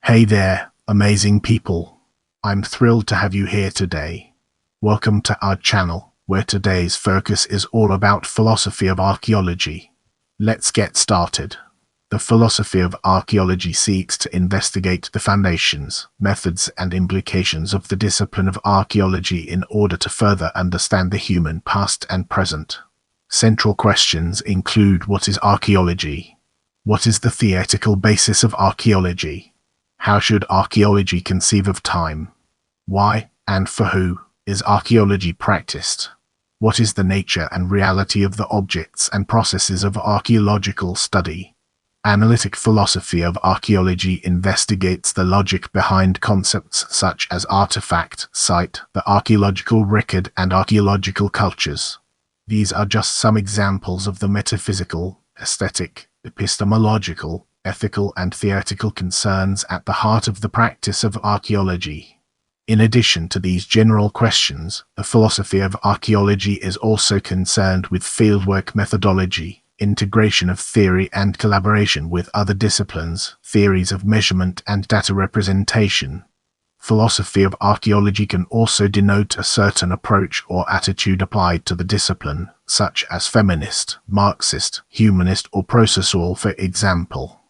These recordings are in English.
Hey there, amazing people. I'm thrilled to have you here today. Welcome to our channel, where today's focus is all about philosophy of archaeology. Let's get started. The philosophy of archaeology seeks to investigate the foundations, methods, and implications of the discipline of archaeology in order to further understand the human past and present. Central questions include: what is archaeology? What is the theoretical basis of archaeology? How should archaeology conceive of time? Why, and for who, is archaeology practiced? What is the nature and reality of the objects and processes of archaeological study? Analytic philosophy of archaeology investigates the logic behind concepts such as artifact, site, the archaeological record, and archaeological cultures. These are just some examples of the metaphysical, aesthetic, epistemological, ethical, and theoretical concerns at the heart of the practice of archaeology. In addition to these general questions, the philosophy of archaeology is also concerned with fieldwork methodology, integration of theory and collaboration with other disciplines, theories of measurement and data representation. Philosophy of archaeology can also denote a certain approach or attitude applied to the discipline, such as feminist, Marxist, humanist, or processual, for example.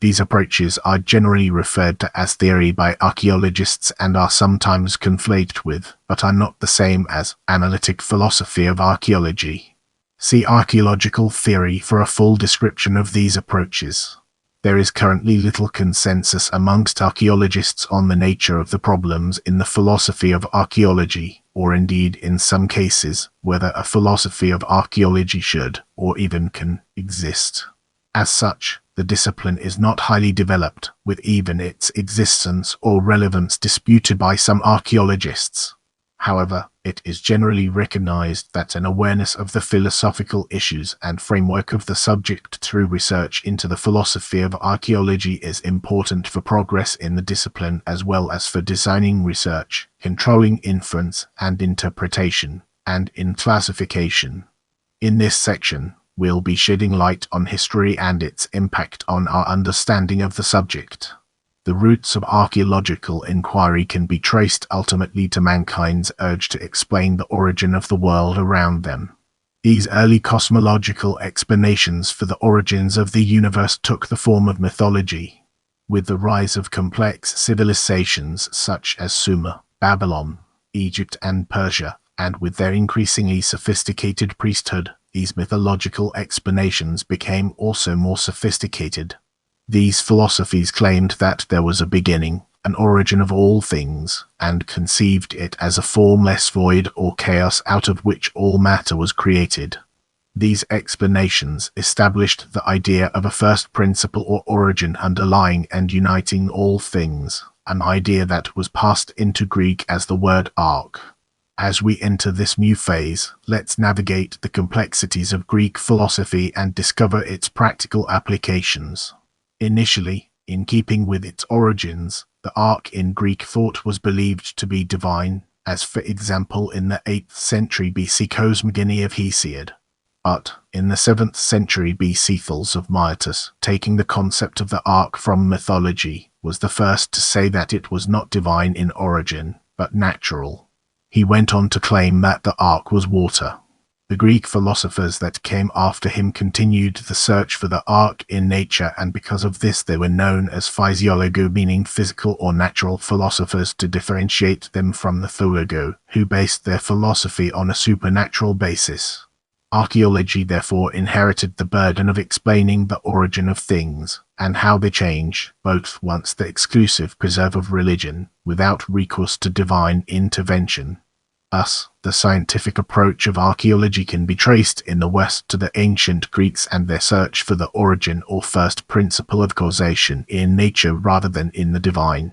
These approaches are generally referred to as theory by archaeologists and are sometimes conflated with, but are not the same as, analytic philosophy of archaeology. See archaeological theory for a full description of these approaches. There is currently little consensus amongst archaeologists on the nature of the problems in the philosophy of archaeology, or indeed, in some cases, whether a philosophy of archaeology should, or even can, exist. As such, the discipline is not highly developed, with even its existence or relevance disputed by some archaeologists. However, it is generally recognized that an awareness of the philosophical issues and framework of the subject through research into the philosophy of archaeology is important for progress in the discipline as well as for designing research, controlling inference and interpretation, and in classification. In this section, we'll be shedding light on history and its impact on our understanding of the subject. The roots of archaeological inquiry can be traced ultimately to mankind's urge to explain the origin of the world around them. These early cosmological explanations for the origins of the universe took the form of mythology. With the rise of complex civilizations such as Sumer, Babylon, Egypt, and Persia, and with their increasingly sophisticated priesthood, these mythological explanations became also more sophisticated. These philosophies claimed that there was a beginning, an origin of all things, and conceived it as a formless void or chaos out of which all matter was created. These explanations established the idea of a first principle or origin underlying and uniting all things, an idea that was passed into Greek as the word arch. As we enter this new phase, let's navigate the complexities of Greek philosophy and discover its practical applications. Initially, in keeping with its origins, the arch in Greek thought was believed to be divine, as for example in the 8th century BC cosmogony of Hesiod. But, in the 7th century BC Thales of Miletus, taking the concept of the arch from mythology, was the first to say that it was not divine in origin, but natural. He went on to claim that the arch was water. The Greek philosophers that came after him continued the search for the arch in nature, and because of this they were known as physiologo, meaning physical or natural philosophers, to differentiate them from the theologo, who based their philosophy on a supernatural basis. Archaeology therefore inherited the burden of explaining the origin of things, and how they change, both once the exclusive preserve of religion, without recourse to divine intervention. Thus, the scientific approach of archaeology can be traced in the West to the ancient Greeks and their search for the origin or first principle of causation in nature rather than in the divine.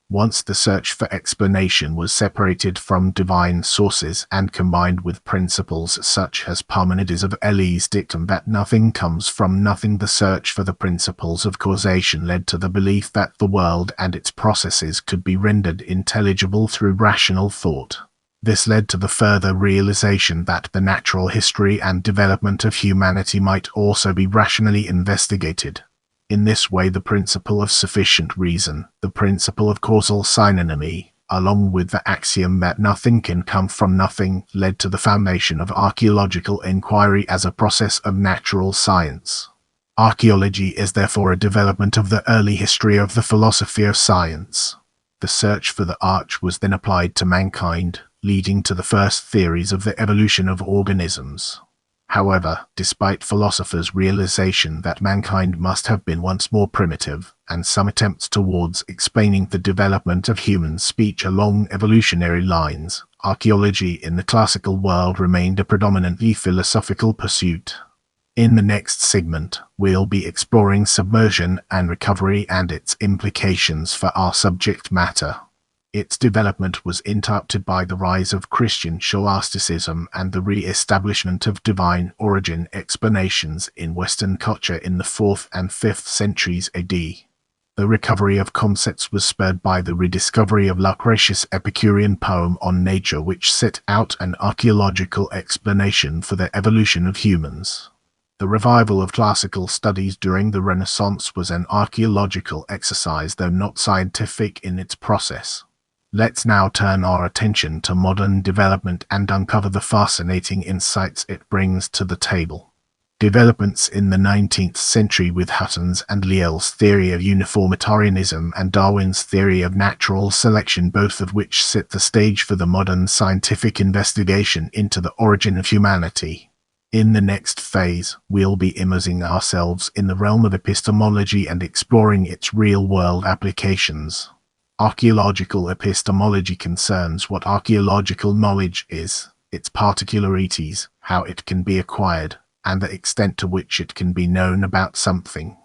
Once the search for explanation was separated from divine sources and combined with principles such as Parmenides of Elis' dictum that nothing comes from nothing, the search for the principles of causation led to the belief that the world and its processes could be rendered intelligible through rational thought. This led to the further realization that the natural history and development of humanity might also be rationally investigated. In this way, the principle of sufficient reason, the principle of causal synonymy, along with the axiom that nothing can come from nothing, led to the foundation of archaeological inquiry as a process of natural science. Archaeology is therefore a development of the early history of the philosophy of science. The search for the arch was then applied to mankind, leading to the first theories of the evolution of organisms. However, despite philosophers' realization that mankind must have been once more primitive, and some attempts towards explaining the development of human speech along evolutionary lines, archaeology in the classical world remained a predominantly philosophical pursuit. In the next segment, we'll be exploring submersion and recovery and its implications for our subject matter. Its development was interrupted by the rise of Christian scholasticism and the re-establishment of divine origin explanations in Western culture in the 4th and 5th centuries AD. The recovery of concepts was spurred by the rediscovery of Lucretius' Epicurean poem on nature, which set out an archaeological explanation for the evolution of humans. The revival of classical studies during the Renaissance was an archaeological exercise, though not scientific in its process. Let's now turn our attention to modern development and uncover the fascinating insights it brings to the table. Developments in the 19th century with Hutton's and Lyell's theory of uniformitarianism and Darwin's theory of natural selection, both of which set the stage for the modern scientific investigation into the origin of humanity. In the next phase, we'll be immersing ourselves in the realm of epistemology and exploring its real-world applications. Archaeological epistemology concerns what archaeological knowledge is, its particularities, how it can be acquired, and the extent to which it can be known about something.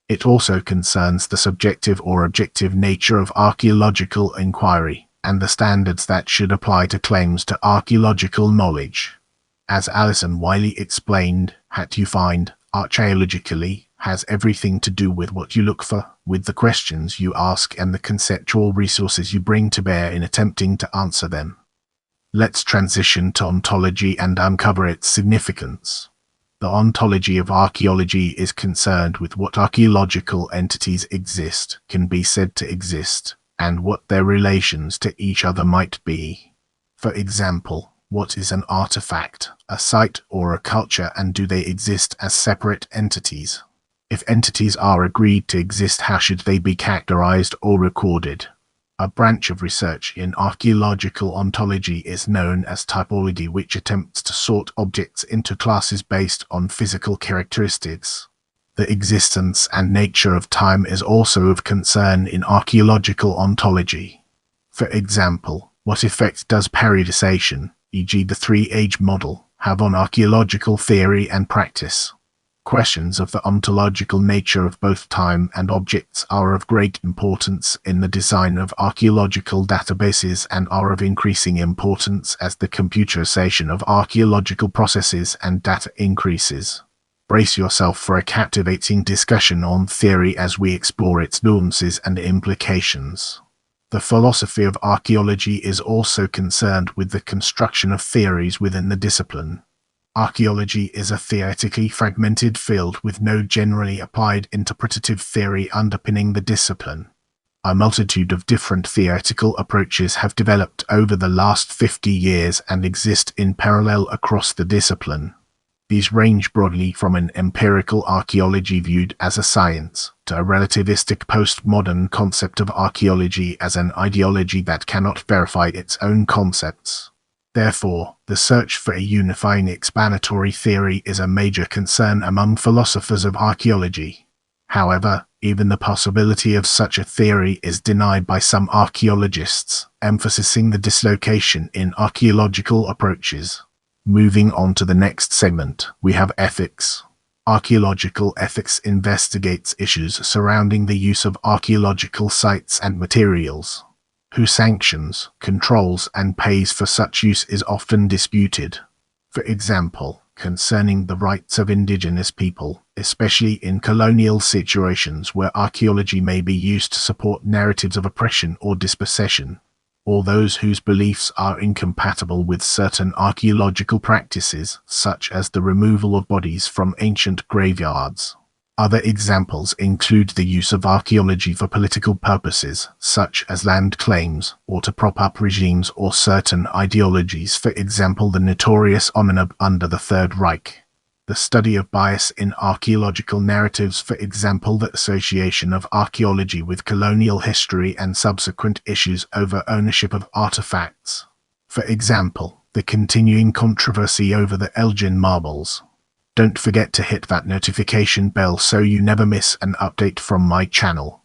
It also concerns the subjective or objective nature of archaeological inquiry, and the standards that should apply to claims to archaeological knowledge. As Alison Wiley explained, what you find, archaeologically, has everything to do with what you look for, with the questions you ask and the conceptual resources you bring to bear in attempting to answer them. Let's transition to ontology and uncover its significance. The ontology of archaeology is concerned with what archaeological entities exist, can be said to exist, and what their relations to each other might be. For example, what is an artefact, a site or a culture, and do they exist as separate entities? If entities are agreed to exist, how should they be characterized or recorded? A branch of research in archaeological ontology is known as typology, which attempts to sort objects into classes based on physical characteristics. The existence and nature of time is also of concern in archaeological ontology. For example, what effect does periodization, e.g. the three-age model, have on archaeological theory and practice? Questions of the ontological nature of both time and objects are of great importance in the design of archaeological databases and are of increasing importance as the computerization of archaeological processes and data increases. Brace yourself for a captivating discussion on theory as we explore its nuances and implications. The philosophy of archaeology is also concerned with the construction of theories within the discipline. Archaeology is a theoretically fragmented field with no generally applied interpretative theory underpinning the discipline. A multitude of different theoretical approaches have developed over the last 50 years and exist in parallel across the discipline. These range broadly from an empirical archaeology viewed as a science, to a relativistic postmodern concept of archaeology as an ideology that cannot verify its own concepts. Therefore, the search for a unifying explanatory theory is a major concern among philosophers of archaeology. However, even the possibility of such a theory is denied by some archaeologists, emphasizing the dislocation in archaeological approaches. Moving on to the next segment, we have ethics. Archaeological ethics investigates issues surrounding the use of archaeological sites and materials. Who sanctions, controls, and pays for such use is often disputed. For example, concerning the rights of indigenous people, especially in colonial situations where archaeology may be used to support narratives of oppression or dispossession, or those whose beliefs are incompatible with certain archaeological practices, such as the removal of bodies from ancient graveyards. Other examples include the use of archaeology for political purposes, such as land claims, or to prop up regimes or certain ideologies, for example the notorious Omnib under the Third Reich. The study of bias in archaeological narratives, for example the association of archaeology with colonial history and subsequent issues over ownership of artifacts. For example, the continuing controversy over the Elgin marbles. Don't forget to hit that notification bell so you never miss an update from my channel.